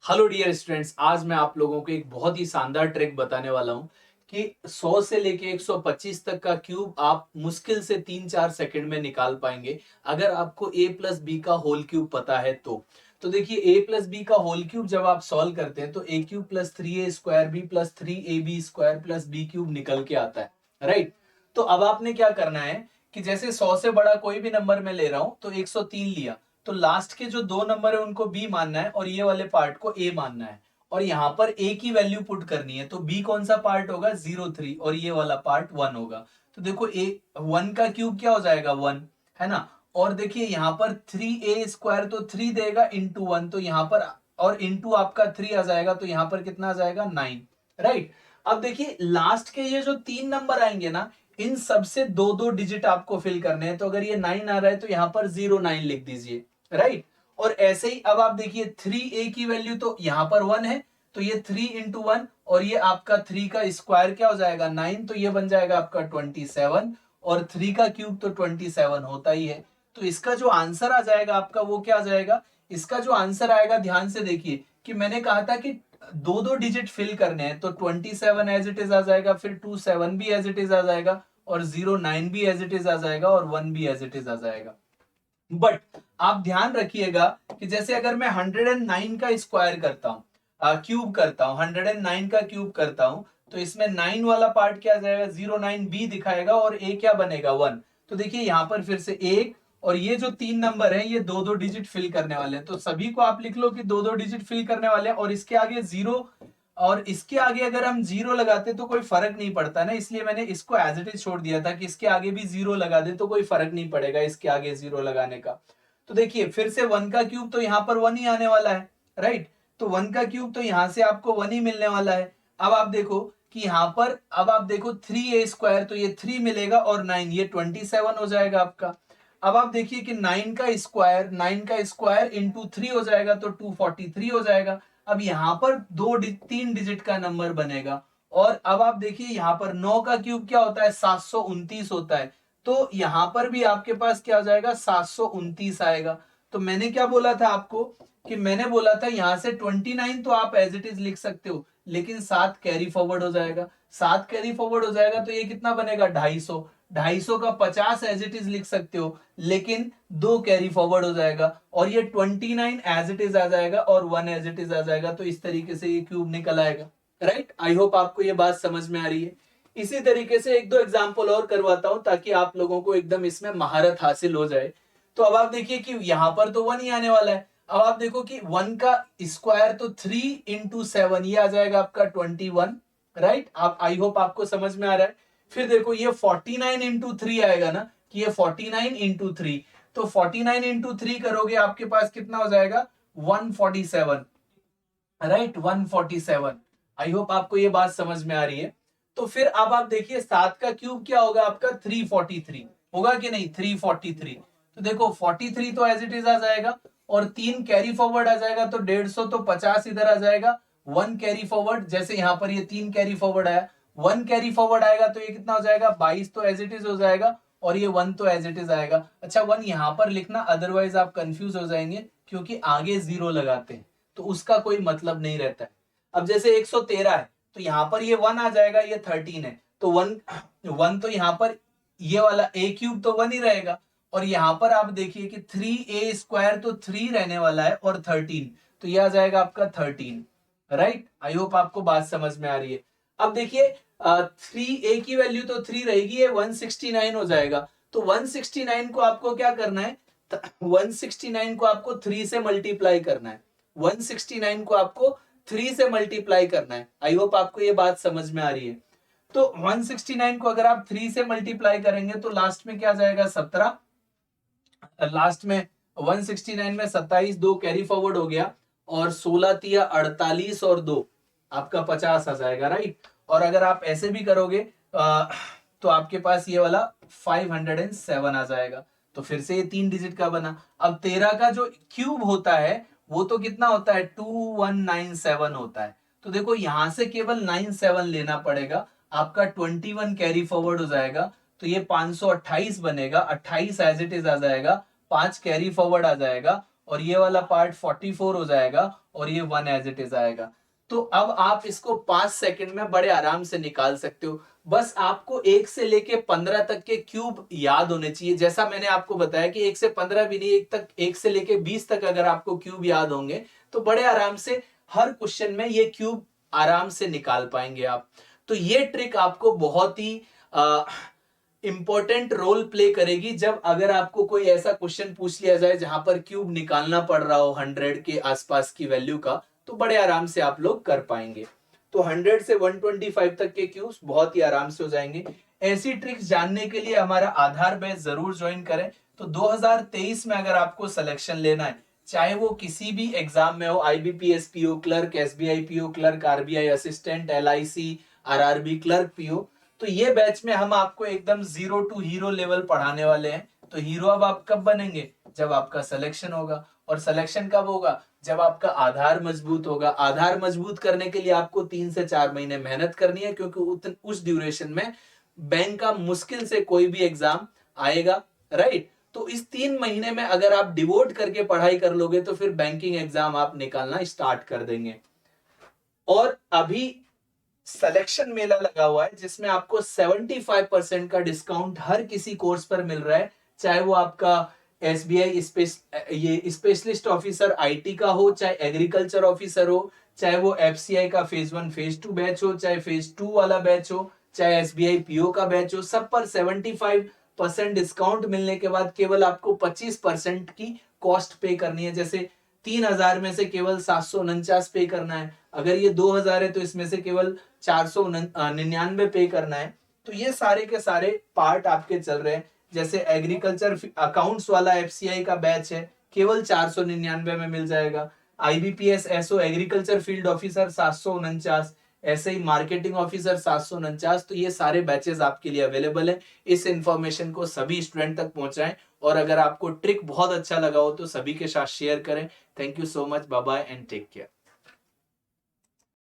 Hello dear students, आज मैं आप लोगों को एक बहुत ही शानदार ट्रिक बताने वाला हूं कि 100 से लेके 125 तक का क्यूब आप मुश्किल से 3-4 सेकंड में निकाल पाएंगे अगर आपको a प्लस बी का होल क्यूब पता है तो देखिए, a प्लस बी का होल क्यूब जब आप सॉल्व करते हैं तो a cube plus 3a² B plus 3ab² plus B cube निकल के आता है, राइट। तो अब आपने क्या करना है कि जैसे 100 से बड़ा कोई भी नंबर मैं ले रहा हूं तो 103 लिया, तो लास्ट के जो दो नंबर है उनको b मानना है और ये वाले पार्ट को a मानना है, और यहाँ पर a की वैल्यू पुट करनी है। तो b कौन सा पार्ट होगा, 0 3, और ये वाला पार्ट 1 होगा। तो देखो a 1 का क्यूब क्या हो जाएगा, 1, है ना। और देखिए यहाँ पर 3a² तो 3 देगा इंटू 1, तो यहाँ पर और इंटू आपका 3 आ जाएगा, तो यहाँ पर कितना आ जाएगा, 9, राइट। अब देखिए लास्ट के ये जो तीन नंबर आएंगे ना, इन सबसे दो दो डिजिट आपको फिल करने हैं। तो अगर ये 9 आ रहा है तो यहाँ पर 09 लिख दीजिए, राइट। और ऐसे ही अब आप देखिए 3a की वैल्यू तो यहाँ पर 1 है, तो ये 3 इंटू 1, और ये आपका 3 का स्क्वायर क्या हो जाएगा, 9, तो ये बन जाएगा आपका 27, और 3 का क्यूब तो 27 होता ही है। तो इसका जो आंसर आ जाएगा आपका वो क्या आ जाएगा, इसका जो आंसर आएगा, ध्यान से देखिए कि मैंने कहा था कि दो दो डिजिट फिल करने हैं, तो 27 एज इट इज आ जाएगा, फिर 27 भी एज इट इज आ जाएगा, और 09 भी एज इट इज आ जाएगा, और 1 भी एज इट इज आ जाएगा। बट आप ध्यान रखिएगा कि जैसे अगर मैं 109 का स्क्वायर करता हूं, क्यूब करता हूं, 109 का क्यूब करता हूं, तो इसमें 9 वाला पार्ट क्या आ जाएगा, 09b दिखाएगा, और a क्या बनेगा, 1। तो देखिए यहां पर फिर से एक, और ये जो तीन नंबर है ये दो दो डिजिट फिल करने वाले हैं, तो सभी को आप लिख लो कि दो दो डिजिट फिल करने वाले हैं, और इसके आगे जीरो, और इसके आगे अगर हम जीरो लगाते तो कोई फर्क नहीं पड़ता ना, इसलिए मैंने इसको एज इट इज छोड़ दिया था कि इसके आगे भी जीरो लगा दे तो कोई फर्क नहीं पड़ेगा इसके आगे जीरो लगाने का। तो देखिए फिर से 1 का क्यूब तो यहाँ पर 1 ही आने वाला है, राइट। तो 1 का क्यूब तो यहां से आपको 1 ही मिलने वाला है। अब आप देखो कि यहाँ पर, अब आप देखो 3a² तो ये 3 मिलेगा, और 9 ये 27 हो जाएगा आपका। अब आप देखिए कि 9 का स्क्वायर इंटू 3 हो जाएगा, तो 243 हो जाएगा। अब यहाँ पर तीन डिजिट का नंबर बनेगा। और अब आप देखिए यहाँ पर 9 का क्यूब क्या होता है, 729 होता है। तो यहां पर भी आपके पास क्या हो जाएगा, 729 आएगा। तो मैंने क्या बोला था आपको, कि मैंने बोला था यहां से 29 तो आप एज इट इज लिख सकते हो, लेकिन 7 कैरी फॉरवर्ड हो जाएगा। 7 कैरी फॉरवर्ड हो जाएगा तो ये कितना बनेगा, 250। 250 का 50 एज इट इज लिख सकते हो, लेकिन 2 कैरी फॉरवर्ड हो जाएगा, और ये 29 एज इट इज आ जाएगा, और 1 एज इट इज आ जाएगा। तो इस तरीके से ये क्यूब निकल आएगा, राइट। आई होप आपको ये बात समझ में आ रही है। इसी तरीके से एक दो एग्जाम्पल और करवाता हूं ताकि आप लोगों को एकदम इसमें महारत हासिल हो जाए। तो अब आप देखिए कि यहां पर तो 1 ही आने वाला है। अब आप देखो कि 1 का स्क्वायर तो 3 इंटू 7, ये आ जाएगा आपका 21, राइट। आप, आई होप आपको समझ में आ रहा है। फिर देखो ये 49 इंटू 3 आएगा ना, कि ये 49 इंटू 3, तो 49 इंटू 3 करोगे आपके पास कितना हो जाएगा, 147, राइट, 147। आई होप आपको ये बात समझ में आ रही है। तो फिर अब आप देखिए 7 का क्यूब क्या होगा आपका, 343 होगा कि नहीं, 343। तो देखो 43 तो एज इट इज आ जाएगा, और 3 कैरी फॉरवर्ड आ जाएगा, तो 150, तो 50 इधर आ जाएगा। 1 कैरी फॉरवर्ड, जैसे यहां पर ये 3 कैरी फॉरवर्ड आया, 1 कैरी फॉरवर्ड आएगा तो ये कितना हो जाएगा, 22 तो एज इट इज हो जाएगा, और ये 1 तो एज इट इज आएगा। अच्छा 1 यहां पर लिखना, अदरवाइज आप कंफ्यूज हो जाएंगे, क्योंकि आगे जीरो लगाते हैं तो उसका कोई मतलब नहीं रहता है। अब जैसे 113 है, तो यहां पर ये 1 आ जाएगा, ये 13 है, तो 1 1 तो यहां पर ये वाला a क्यूब तो 1 ही रहेगा, और यहां पर आप देखिए कि 3a² तो 3 रहने वाला है, और 13, तो ये आ जाएगा आपका 13, राइट। आई होप आपको बात समझ में आ रही है। अब देखिए 3a की वैल्यू तो 3 रहेगी, ये 169 हो जाएगा। तो 169 को आपको क्या करना है, 169 को आपको 3 से मल्टीप्लाई करना है। 169 को आपको 3 से मल्टीप्लाई करना है। आई होप आपको ये बात समझ में आ रही है। तो 169 को अगर आप 3 से मल्टीप्लाई करेंगे तो लास्ट में क्या जाएगा, 17। लास्ट में 169 में 27, 2 कैरी फॉरवर्ड हो गया, और 16 तिया 48, और 2 आपका 50 आ जाएगा, राइट। और अगर आप ऐसे भी करोगे तो आपके पास ये वाला 507 आ जाएगा। तो फिर से ये तीन डिजिट का बना। अब 13 का जो क्यूब होता है वो तो कितना होता है, 2197 होता है। तो देखो यहां से केवल 97 लेना पड़ेगा, आपका 21 कैरी फॉरवर्ड हो जाएगा, तो ये 528 बनेगा, 28 एज इट इज आ जाएगा, 5 कैरी फॉरवर्ड आ जाएगा, और ये वाला पार्ट 44 हो जाएगा और ये 1 एज इट इज आएगा। तो अब आप इसको 5 सेकंड में बड़े आराम से निकाल सकते हो। बस आपको 1 से लेके 15 तक के क्यूब याद होने चाहिए। जैसा मैंने आपको बताया कि 1 से 15 भी नहीं, 1 से लेके 20 तक अगर आपको क्यूब याद होंगे तो बड़े आराम से हर क्वेश्चन में ये क्यूब आराम से निकाल पाएंगे आप। तो ये ट्रिक आपको बहुत ही इंपॉर्टेंट रोल प्ले करेगी जब अगर आपको कोई ऐसा क्वेश्चन पूछ लिया जाए जहां पर क्यूब निकालना पड़ रहा हो 100 के आसपास की वैल्यू का, तो बड़े आराम से आप लोग कर पाएंगे। तो 100 से 125 तक के क्यूब्स बहुत ही आराम से हो जाएंगे। ऐसी ट्रिक्स जानने के लिए हमारा आधार बैच जरूर ज्वाइन करें। तो 2023 में अगर आपको सिलेक्शन लेना है, चाहे वो किसी भी एग्जाम में हो, IBPS PO clerk, SBI PO clerk, RBI assistant, LIC, RRB clerk PO, तो ये बैच में हम आपको एकदम 0 टू हीरो लेवल पढ़ाने वाले हैं। तो हीरो अब आप कब बनेंगे? जब आपका सिलेक्शन होगा। और सिलेक्शन कब होगा? जब आपका आधार मजबूत होगा। आधार मजबूत करने के लिए आपको 3 से 4 महीने मेहनत करनी है, क्योंकि उस ड्यूरेशन में बैंक का मुश्किल से कोई भी एग्जाम आएगा, राइट? तो इस 3 महीने में अगर आप डिवोट करके पढ़ाई कर लोगे तो फिर बैंकिंग एग्जाम आप निकालना स्टार्ट कर देंगे। और अभी सिलेक्शन मेला लगा हुआ है जिसमें आपको 75% का डिस्काउंट हर किसी कोर्स पर मिल रहा है, चाहे वो आपका एसबीआई ये स्पेशलिस्ट ऑफिसर आईटी का हो, चाहे एग्रीकल्चर ऑफिसर हो, चाहे वो एफसीआई का फेज 1 फेज 2 बैच हो, चाहे फेज 2 वाला बैच हो, चाहे एसबीआई पीओ का बैच हो, सब पर 75% डिस्काउंट मिलने के बाद केवल आपको 25% की कॉस्ट पे करनी है। जैसे 3000 में से केवल 749 पे करना है, अगर ये 2000 है तो इसमें से केवल 499 पे करना है। तो ये सारे के सारे पार्ट आपके चल रहे हैं। जैसे एग्रीकल्चर अकाउंट्स वाला एफसीआई का बैच है, केवल 499 में मिल जाएगा। IBPS SO agriculture field officer 749, ऐसे ही मार्केटिंग ऑफिसर 749। तो ये सारे बैचेस आपके लिए अवेलेबल है। इस इंफॉर्मेशन को सभी स्टूडेंट तक पहुंचाएं, और अगर आपको ट्रिक बहुत अच्छा लगा हो तो सभी के साथ शेयर करें। Thank you so much, bye bye and take care.